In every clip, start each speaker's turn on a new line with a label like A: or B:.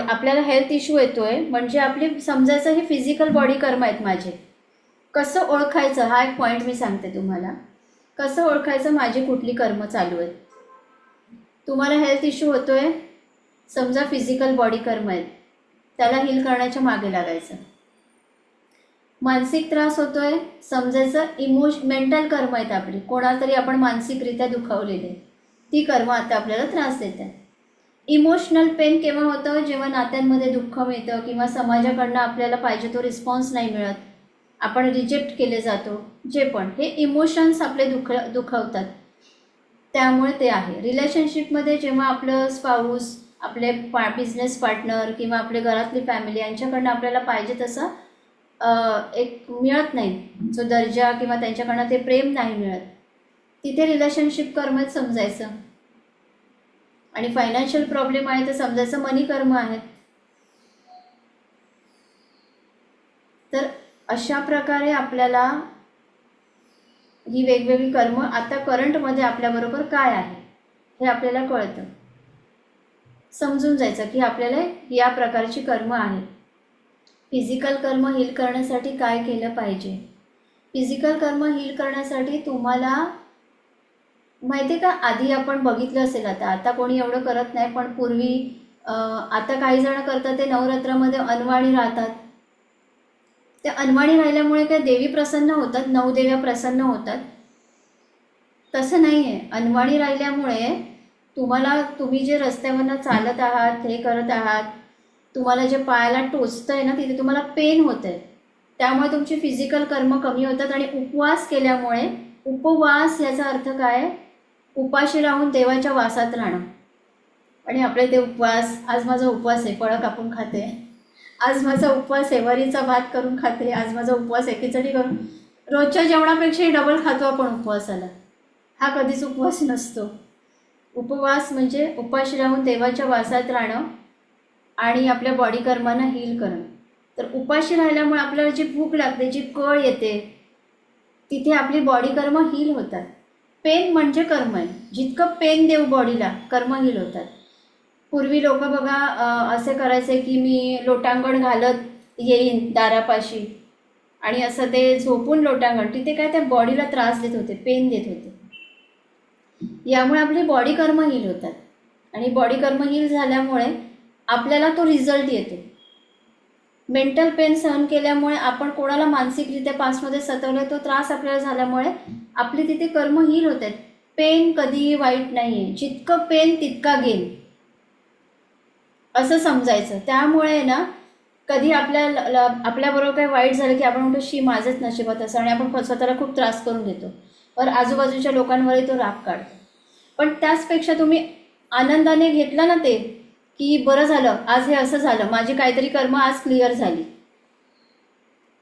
A: आपल्याला health issue येतोय म्हणजे आपली समजायचं हे फिजिकल बॉडी कर्म आहेत माझे. कसं ओळखायचं हा एक पॉईंट मी सांगते तुम्हाला. कसं ओळखायचं माझी कुठली कर्म चालू आहेत. तुम्हाला हेल्थ इश्यू होतोय, समजा फिजिकल बॉडी कर्म आहेत, त्याला हील करण्याच्या मागे लागायचं. मानसिक त्रास होतोय, समजायचं मेंटल कर्म आहेत आपली, कोणाला तरी आपण मानसिकरित्या दुखावलेले, ती कर्म आता आपल्याला त्रास देतात. इमोशनल पेन केव्हा होतं, जेव्हा नात्यांमध्ये दुःख मिळतं किंवा समाजाकडनं आपल्याला पाहिजे तो रिस्पॉन्स नाही मिळत, आपण रिजेक्ट केले जातो, जे पण हे इमोशन्स आपले दुखवतात, त्यामुळे ते आहे. रिलेशनशिपमध्ये जेव्हा आपलं स्पाऊस, आपले बिझनेस पार्टनर किंवा आपले घरातली फॅमिली यांच्याकडनं आपल्याला पाहिजे तसं एक मिळत नाही, जो दर्जा किंवा त्यांच्याकडनं ते प्रेम नाही मिळत, तिथे रिलेशनशिप कर्मच समजायचं. आणि फायनान्शियल प्रॉब्लेम आहे तर समजायचं मनी कर्म आहेत. तर अशा प्रकारे आपल्याला ही वेगवेगळी कर्म आता करंटमध्ये आपल्याबरोबर काय आहे हे आपल्याला कळतं, समजून जायचं की आपल्याला या प्रकारची कर्म आहेत. फिजिकल कर्म हील करण्यासाठी काय केलं पाहिजे. फिजिकल कर्म हील करण्यासाठी तुम्हाला माहिती आहे का, आधी आपण बघितलं असेल, आता कोणी एवढं करत नाही, पण पूर्वी आता काही जण करतात ते नवरात्रामध्ये अनवाणी राहतात. ते अनवाणी राहिल्यामुळे काय देवी प्रसन्न होतात, 9 देव्या प्रसन्न होतात? तसं नाही आहे. अनवाणी राहिल्यामुळे तुम्ही जे रस्त्यावरनं चालत आहात, हे करत आहात, तुम्हाला जे पायाला टोचतंय ना, तिथे तुम्हाला पेन होतंय, त्यामुळे तुमची फिजिकल कर्म कमी होतात. आणि उपवास केल्यामुळे, उपवास याचा अर्थ काय, उपाशी राहून देवाच्या वासात राहणं. आणि आपले ते उपवास, आज माझा उपवास आहे, फळं कापून खाते, आज माझा उपवास आहे, वरीचा भात करून खाते, आज माझा उपवास आहे, खिचडी करून, रोजच्या जेवणापेक्षाही डबल खातो आपण उपवासाला. हा कधीच उपवास नसतो. उपवास म्हणजे उपाशी राहून देवाच्या वासात राहणं आणि आपल्या बॉडी कर्मांना हील करणं. तर उपाशी राहिल्यामुळे आपल्याला जी भूक लागते, जी कळ येते, तिथे आपली बॉडी कर्म हील होतात. पेन म्हणजे कर्म आहे, जितकं पेन देऊ बॉडीला कर्म हील होतात. पूर्वी लोक बघा असे करायचे की मी लोटांगण घालत येईन दारापाशी, आणि असं ते झोपून लोटांगण, तिथे काय त्या बॉडीला त्रास देत होते, पेन देत होते. यामुळे आपली बॉडी कर्म हील होतात. आणि बॉडी कर्म हील झाल्यामुळे आपल्याला तो रिझल्ट येतो. मेंटल पेन सहन केल्यामुळे आपण कोणाला मानसिकरित्या पासमध्ये सतवलं, तो त्रास आपल्याला झाल्यामुळे आपली तिथे कर्म हील होत आहेत. पेन कधीही वाईट नाही आहे, जितकं पेन तितका गेन, असं समजायचं. त्यामुळे ना कधी आपल्याबरोबर काही वाईट झालं की आपण म्हणतो शी माझंच नशिबात असं, आणि आपण स्वतःला खूप त्रास करून घेतो, पर आजूबाजूच्या लोकांवरही तो राग काढतो. पण त्याचपेक्षा तुम्ही आनंदाने घेतला ना ते, की बरं झालं आज हे असं झालं, माझी काहीतरी कर्म आज क्लिअर झाली,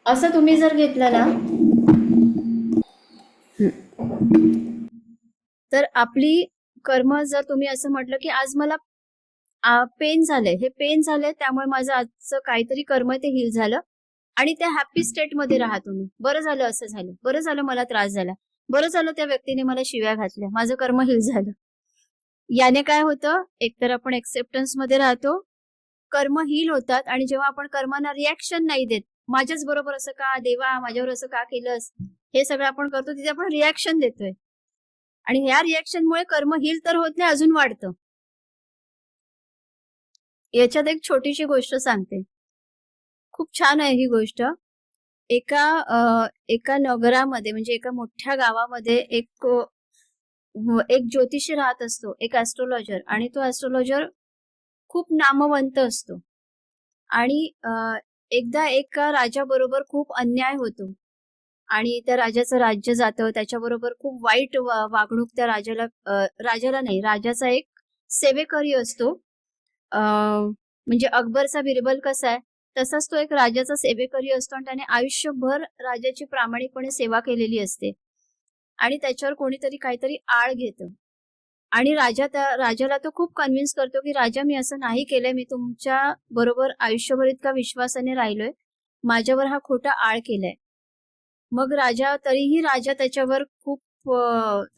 A: असं तुम्ही जर घेतलं ना, तर आपली कर्म, जर तुम्ही असं म्हटलं की आज मला पेन झालंय, हे पेन झालंय त्यामुळे माझं आजचं काहीतरी कर्म ते हील झालं, आणि त्या हॅपी स्टेटमध्ये राहा तुम्ही. बरं झालं असं झालं, बरं झालं मला त्रास झाला, बरं झालं त्या व्यक्तीने मला शिव्या घातल्या, माझं कर्म हील झालं. याने काय होतं, एकतर आपण एक्सेप्टन्स मध्ये राहतो, कर्म हील होतात. आणि जेव्हा आपण कर्मांना रिॲक्शन नाही देत, माझ्याच बरोबर असं का, देवा माझ्यावर असं का केलंस, हे सगळं आपण करतो, तिथे आपण रिॲक्शन देतोय. आणि ह्या रिॲक्शनमुळे कर्म हील तर होत नाही, अजून वाढतं. याच्यात एक छोटीशी गोष्ट सांगते, खूप छान आहे ही गोष्ट. एका नगरामध्ये, म्हणजे एका मोठ्या गावामध्ये एक ज्योतिषी राहत असतो, एक ऍस्ट्रोलॉजर. आणि तो ऍस्ट्रोलॉजर खूप नामवंत असतो. आणि एकदा एका राजाबरोबर खूप अन्याय होतो, आणि त्या राजाचं राज्य जातं, त्याच्याबरोबर खूप वाईट वागणूक त्या राजाला नाही, राजाचा एक सेवेकरी असतो, म्हणजे अकबरचा बिरबल कसा आहे तसाच तो एक राजाचा सेवेकरी असतो, आणि त्याने आयुष्यभर राजाची प्रामाणिकपणे सेवा केलेली असते. आणि त्याच्यावर कोणीतरी काहीतरी आळ घेतं, आणि राजाला तो खूप कन्व्हिन्स करतो की राजा मी असं नाही केलंय, मी तुमच्या बरोबर आयुष्यभर इतका विश्वासाने राहिलोय, माझ्यावर हा खोटा आळ केलाय. मग तरीही राजा त्याच्यावर खूप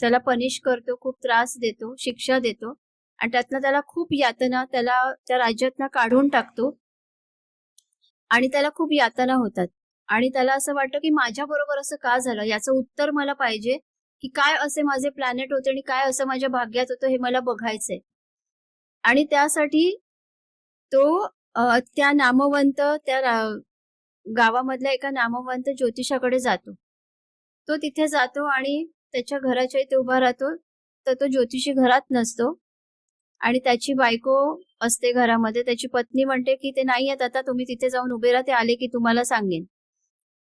A: त्याला पनिश करतो, खूप त्रास देतो, शिक्षा देतो. आणि त्यातनं त्याला खूप यातना, त्याला त्या राज्यातनं काढून टाकतो आणि त्याला खूप यातना होतात. आणि त्याला असं वाटतं की माझ्या बरोबर असं का झालं, याचं उत्तर मला पाहिजे, की काय असे माझे प्लॅनेट होते आणि काय असं माझ्या भाग्यात होतं हे मला बघायचंय. आणि त्यासाठी तो त्या नामवंत गावामधल्या एका नामवंत ज्योतिषाकडे जातो. तो तिथे जातो आणि त्याच्या घराच्या इथे उभा राहतो. तर तो ज्योतिषी घरात नसतो आणि त्याची बायको असते घरामध्ये. त्याची पत्नी म्हणते की ते नाही आहेत आता, तुम्ही तिथे जाऊन उभे राहा, ते आले की तुम्हाला सांगेन.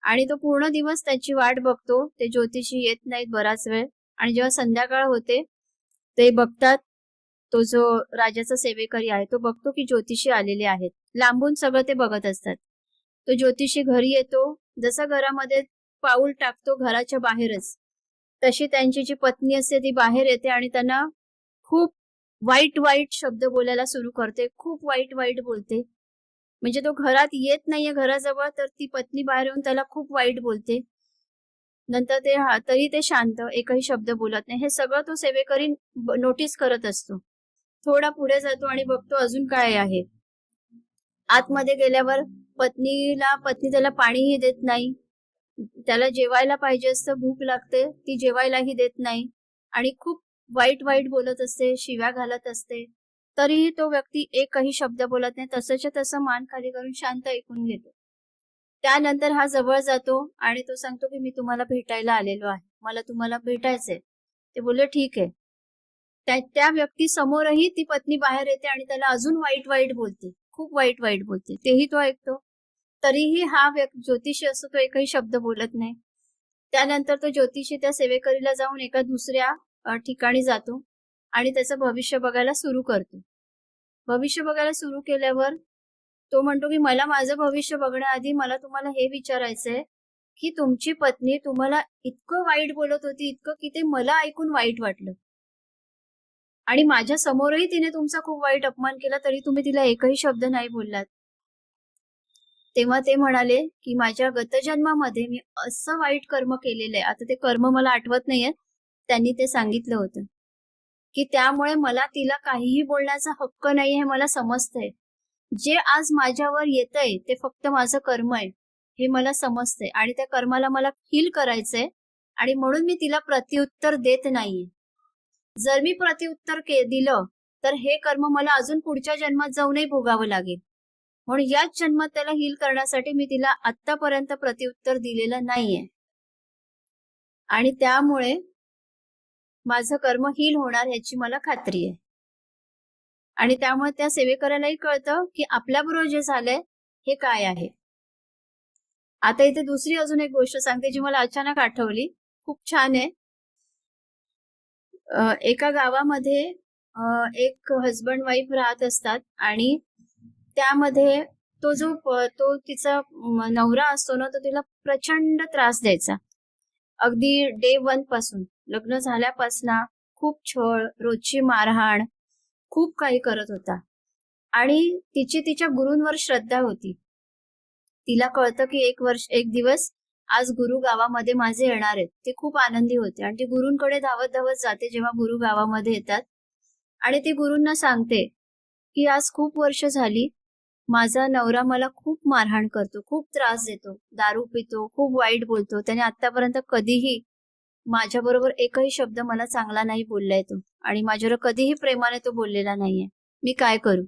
A: आणि तो पूर्ण दिवस त्याची वाट बघतो. ते ज्योतिषी येत नाहीत बराच वेळ आणि जेव्हा संध्याकाळ होते ते बघतात, तो जो राजाचा सेवेकरी आहे तो बघतो की ज्योतिषी आलेले आहेत. लांबून सगळं ते बघत असतात. तो ज्योतिषी घरी येतो. जसा घरामध्ये पाऊल टाकतो घराच्या बाहेरच, तशी त्यांची जी पत्नी असते ती बाहेर येते आणि त्यांना खूप वाईट वाईट शब्द बोलायला सुरू करते. खूप वाईट वाईट बोलते. म्हणजे तो घरात येत नाहीये घराजवळ, तर ती पत्नी बाहेर येऊन त्याला खूप वाईट बोलते. नंतर तरी ते शांत, एकही शब्द बोलत नाही. हे सगळं तो सेवेकरी नोटीस करत असतो. थोडा पुढे जातो आणि बघतो अजून काय आहे. आतमध्ये गेल्यावर पत्नी त्याला पाणीही देत नाही. त्याला जेवायला पाहिजे असतं, भूक लागते, ती जेवायलाही देत नाही आणि खूप वाईट वाईट बोलत असते, शिव्या घालत असते. तरीही तो व्यक्ती एकही शब्द बोलत नाही. तसंच्या तसं मान खाली करून शांत ऐकून घेतो. त्यानंतर हा जवळ जातो आणि तो सांगतो की मी तुम्हाला भेटायला आलेलो आहे, मला तुम्हाला भेटायचंय. ते बोलले ठीक आहे. त्या व्यक्ती समोरही ती पत्नी बाहेर येते आणि त्याला अजून वाईट वाईट बोलते, खूप वाईट वाईट बोलते. तेही तो ऐकतो. तरीही हा ज्योतिषी असतो तो एकही शब्द बोलत नाही. त्यानंतर तो ज्योतिषी त्या सेवेकरीला जाऊन एका दुसऱ्या ठिकाणी जातो आणि त्याचं भविष्य बघायला सुरू करतो. भविष्य बघायला सुरू केल्यावर तो म्हणतो की मला माझं भविष्य बघण्याआधी मला तुम्हाला हे विचारायचंय की तुमची पत्नी तुम्हाला इतकं वाईट बोलत होती, इतकं की ते मला ऐकून वाईट वाटलं आणि माझ्या समोरही तिने तुमचा खूप वाईट अपमान केला, तरी तुम्ही तिला एकही शब्द नाही बोललात. तेव्हा ते म्हणाले की माझ्या गतजन्मामध्ये मी असं वाईट कर्म केलेलं आहे, आता ते कर्म मला आठवत नाहीये, त्यांनी ते सांगितलं होतं की त्यामुळे मला तिला काहीही बोलण्याचा हक्क नाही, हे मला समजतंय. जे आज माझ्यावर येतंय ते फक्त माझं कर्म आहे, हे मला समजतंय आणि त्या कर्माला मला हील करायचंय आणि म्हणून मी तिला प्रत्युत्तर देत नाहीये. जर मी प्रत्युत्तर दिलं तर हे कर्म मला अजून पुढच्या जन्मात जाऊनही भोगावं लागेल. म्हणून याच जन्मात त्याला हील करण्यासाठी मी तिला आतापर्यंत प्रत्युत्तर दिलेलं नाहीये आणि त्यामुळे माझं कर्म हील होणार याची मला खात्री आहे. आणि त्यामुळे त्या सेवेकऱ्यालाही कळतं की आपल्याबरोबर जे झालंय हे काय आहे. आता इथे दुसरी अजून एक गोष्ट सांगते जी मला अचानक आठवली, खूप छान आहे. एका गावामध्ये एक हजबंड वाईफ राहत असतात आणि त्यामध्ये तो तिचा नवरा असतो ना, तो तिला प्रचंड त्रास द्यायचा. अगदी डे 1 पासून, लग्न झाल्यापासून खूप छळ, रोजची मारहाण, खूप काही करत होता आणि तिची तिच्या गुरूंवर श्रद्धा होती. तिला कळतं की एक दिवस आज गुरु गावामध्ये माझे येणार आहेत. ती खूप आनंदी होते आणि ती गुरूंकडे धावत धावत जाते जेव्हा गुरु गावामध्ये येतात आणि ती गुरूंना सांगते की आज खूप वर्ष झाली, माझा नवरा मला खूप मारहाण करतो, खूप त्रास देतो, दारू पितो, खूप वाईट बोलतो. त्याने आतापर्यंत कधीही माझ्याबरोबर एकही शब्द मला चांगला नाही बोललाय तो आणि माझ्यावर कधीही प्रेमाने तो बोललेला नाहीये. मी काय करू?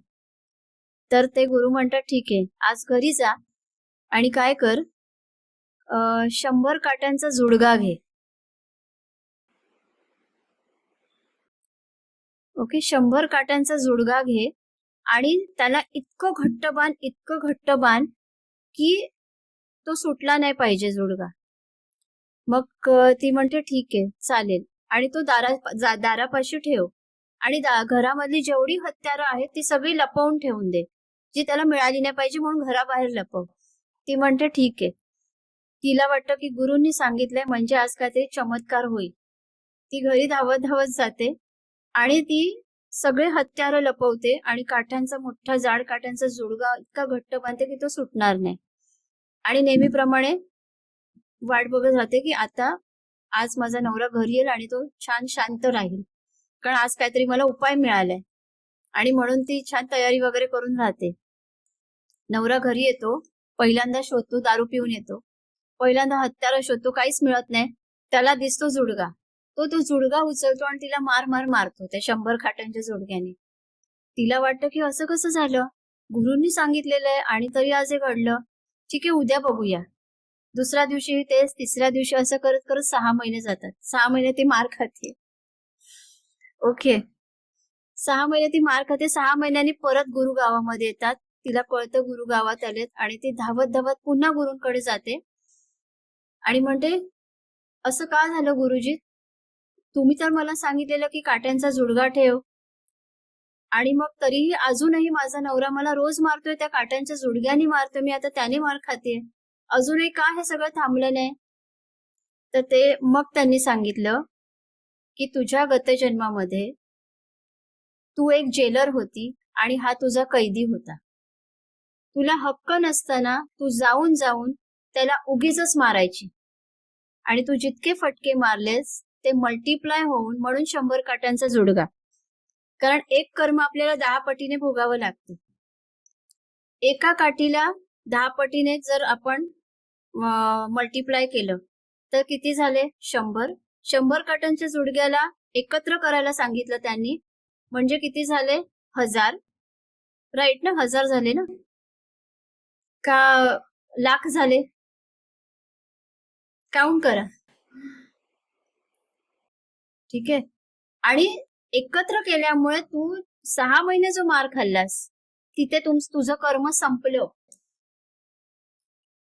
A: तर ते गुरु म्हणतात ठीक आहे, आज घरी जा आणि काय कर, 100 काट्यांचा जुडगा घे. ओके, 100 काट्यांचा जुडगा घे आणि त्याला इतकं घट्ट बांध की तो सुटला नाही पाहिजे जुडगा. मग ती म्हणते ठीक आहे, चालेल आणि तो दारापाशी ठेव आणि घरामधली जेवढी हत्यारं आहेत ती सगळी लपवून ठेवून दे, जी त्याला मिळाली नाही पाहिजे म्हणून घराबाहेर लपव. ती म्हणते ठीक आहे. तिला वाटतं की गुरूंनी सांगितलंय म्हणजे आज काहीतरी चमत्कार होईल. ती घरी धावत धावत जाते आणि ती सगळे हत्यारं लपवते आणि मोठा जाड काठ्यांचा जुडगा इतका घट्ट बांधते की तो सुटणार नाही आणि नेहमीप्रमाणे वाट बघत राहते की आता आज माझा नवरा घरी येईल आणि तो छान शांत राहील, कारण आज काहीतरी मला उपाय मिळालाय. आणि म्हणून ती छान तयारी वगैरे करून राहते. नवरा घरी येतो, पहिल्यांदा शोधतो, दारू पिऊन येतो, पहिल्यांदा हत्यारा शोधतो, काहीच मिळत नाही. त्याला दिसतो जुडगा, तो जुडगा उचलतो आणि तिला मार मार मारतो त्या 100 खाटांच्या जुडग्याने. तिला वाटतं की असं कसं झालं, गुरूंनी सांगितलेलं आहे आणि तरी आज हे घडलं. ठीक आहे, उद्या बघूया. दुसऱ्या दिवशी तेच, तिसऱ्या दिवशी असं करत करत 6 महिने जातात. 6 महिने ती मार खाते. ओके, 6 महिने ती मार खाते. 6 महिन्यांनी परत गुरु गावामध्ये येतात. तिला कळतं गुरु गावात आलेत आणि ती धावत धावत पुन्हा गुरूंकडे जाते आणि म्हणते, असं का झालं गुरुजी? तुम्ही तर मला सांगितलेलं की काट्यांचा जुडगा ठेव, आणि मग तरीही अजूनही माझा नवरा मला रोज मारतोय, त्या काट्यांच्या जुडग्याने मारतोय, मी आता त्याने मार खाते, अजूनही का हे सगळं थांबलं नाही? तर ते मग त्यांनी सांगितलं की तुझ्या गतजन्मामध्ये तू एक जेलर होती आणि हा तुझा कैदी होता. तुला हक्क नसताना तू जाऊन जाऊन त्याला उगीचच मारायची आणि तू जितके फटके मारलेस ते मल्टिप्लाय होऊन म्हणून 100 काट्यांचा जुडगा. कारण एक कर्म आपल्याला 10 पटीने भोगावं लागतं. एका काठीला 10 पटीने जर आपण मल्टिप्लाय केलं तर किती झाले? 100. 100 काट्यांच्या जुडग्याला एकत्र करायला सांगितलं त्यांनी, म्हणजे किती झाले? 1000. राईट ना? 1000 झाले ना? का लाख झाले? काउंट करा. ठीक आहे. आणि एकत्र केल्यामुळे तू 6 महिने जो मार खाल्लास तिथे तुझं कर्म संपलं.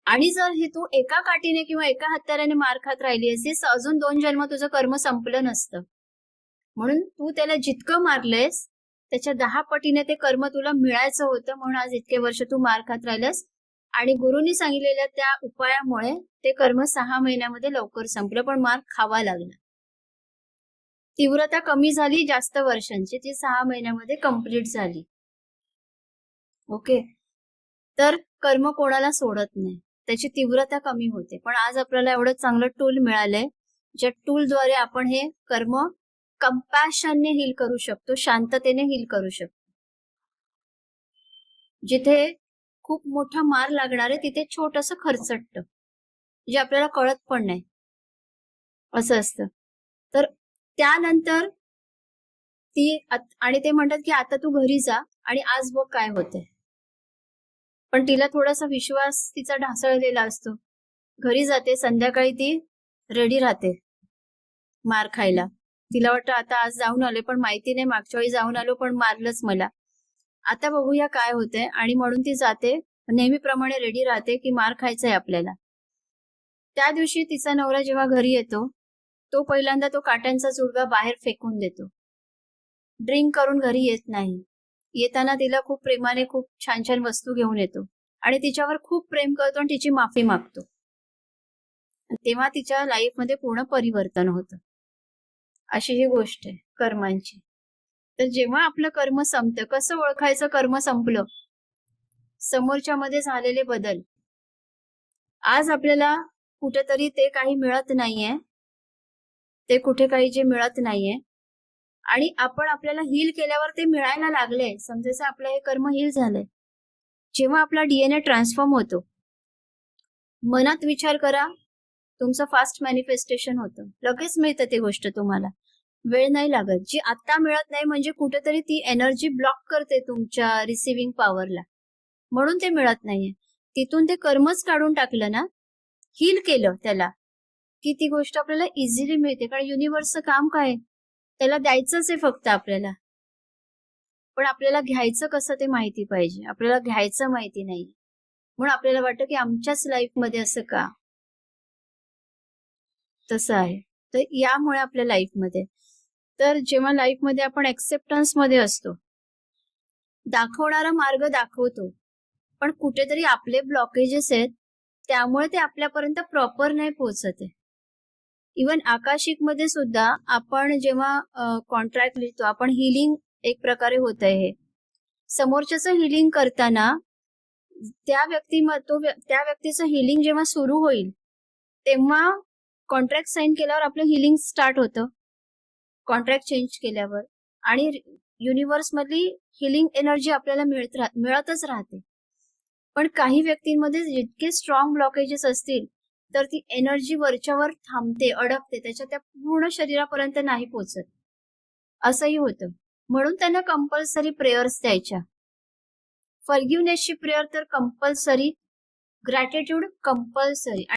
A: आणि जर हे तू एका काठीने किंवा एका हत्याराने मार खात राहिली असतीस, अजून 2 जन्म तुझं कर्म संपलं नसतं. म्हणून तू त्याला जितकं मारलेस त्याच्या 10 पटीने ते कर्म तुला मिळायचं होतं, म्हणून आज इतके वर्ष तू मार खात राहिलास. आणि गुरुनी सांगितलेल्या त्या उपायामुळे ते कर्म 6 महिन्यामध्ये लवकर संपलं, पण मार खावा लागला. तीव्रता कमी झाली जास्त वर्षांची, ती 6 महिन्यामध्ये कंप्लीट झाली. ओके, तर कर्म कोणाला सोडत नाही, त्याची तीव्रता कमी होते. पण आज आपल्याला एवढं चांगलं टूल मिळालंय, ज्या टूलद्वारे आपण हे कर्म कंपॅशनने हील करू शकतो, शांततेने हील करू शकतो. जिथे खूप मोठा मार लागणार आहे तिथे छोटंसं खरचटतं, जे आपल्याला कळत पण नाही, असं असतं. तर त्यानंतर ती आणि ते म्हणतात की आता तू घरी जा आणि आज बघ काय होतंय. पण तिला थोडासा विश्वास तिचा ढासळलेला असतो. घरी जाते, संध्याकाळी ती रेडी राहते मार खायला. तिला वाटतं आता आज जाऊन आले, पण माहिती नाही मागच्या वेळी जाऊन आलो पण मारलंच मला, आता बघूया काय होतंय. आणि म्हणून ती जाते, नेहमीप्रमाणे रेडी राहते की मार खायचा आहे आपल्याला. त्या दिवशी तिचा नवरा जेव्हा घरी येतो, तो पहिल्यांदा तो काट्यांचा जुडगा बाहेर फेकून देतो. ड्रिंक करून घरी येत नाही. येताना तिला खूप प्रेमाने खूप छान छान वस्तू घेऊन येतो आणि तिच्यावर खूप प्रेम करतो आणि तिची माफी मागतो. तेव्हा तिच्या लाईफमध्ये पूर्ण परिवर्तन होतं. अशी ही गोष्ट आहे कर्मांची. तर जेव्हा आपलं कर्म संपतं, कसं ओळखायचं कर्म संपलं? समोरच्या मध्ये झालेले बदल. आज आपल्याला कुठेतरी ते काही मिळत नाहीये, ते कुठे काही जे मिळत नाहीये, आणि आपण आपल्याला हील केल्यावर ते मिळायला लागले, समजायचं आपलं हे कर्म हील झालंय. जेव्हा आपला डीएनए ट्रान्सफॉर्म होतो, मनात विचार करा, तुमचं फास्ट मॅनिफेस्टेशन होतं, लगेच मिळतं ते गोष्ट तुम्हाला, वेळ नाही लागत. जी आता मिळत नाही म्हणजे कुठेतरी ती एनर्जी ब्लॉक करते तुमच्या रिसिव्हिंग पॉवरला, म्हणून ते मिळत नाहीये. तिथून ते कर्मच काढून टाकलं ना, हील केलं त्याला, की ती गोष्ट आपल्याला इझिली मिळते. कारण युनिव्हर्सचं काम काय, त्याला द्यायचंच आहे फक्त आपल्याला. पण आपल्याला घ्यायचं कसं ते माहिती पाहिजे. आपल्याला घ्यायचं माहिती नाही, म्हणून आपल्याला वाटतं की आमच्याच लाईफमध्ये असं का, तसं आहे. तर यामुळे आपल्या लाईफमध्ये, तर जेव्हा लाईफमध्ये आपण एक्सेप्टन्स मध्ये असतो, दाखवणारा मार्ग दाखवतो, पण कुठेतरी आपले ब्लॉकेजेस आहेत, त्यामुळे ते आपल्यापर्यंत प्रॉपर नाही पोहोचत आहे. इवन आकाशिक मध्ये सुद्धा आपण जेव्हा कॉन्ट्रॅक्ट लिहितो, आपण हिलिंग एक प्रकारे होत आहे. हे समोरच्याचं हिलिंग करताना त्या व्यक्तीचं हिलिंग जेव्हा सुरू होईल तेव्हा कॉन्ट्रॅक्ट साईन केल्यावर आपलं हिलिंग स्टार्ट होतं, कॉन्ट्रॅक्ट चेंज केल्यावर. आणि युनिव्हर्स मधली हिलिंग एनर्जी आपल्याला मिळतच राहते. पण काही व्यक्तींमध्ये जितके स्ट्रॉंग ब्लॉकेजेस असतील तर ती एनर्जी वरच्यावर थांबते, अडकते, त्याच्या त्या पूर्ण शरीरापर्यंत नाही पोहोचत. असंही होतं. म्हणून त्यांना कंपल्सरी प्रेयर्स द्यायच्या. फॉरगिव्हनेसची प्रेयर तर कंपल्सरी, ग्रॅटिट्यूड कंपल्सरी.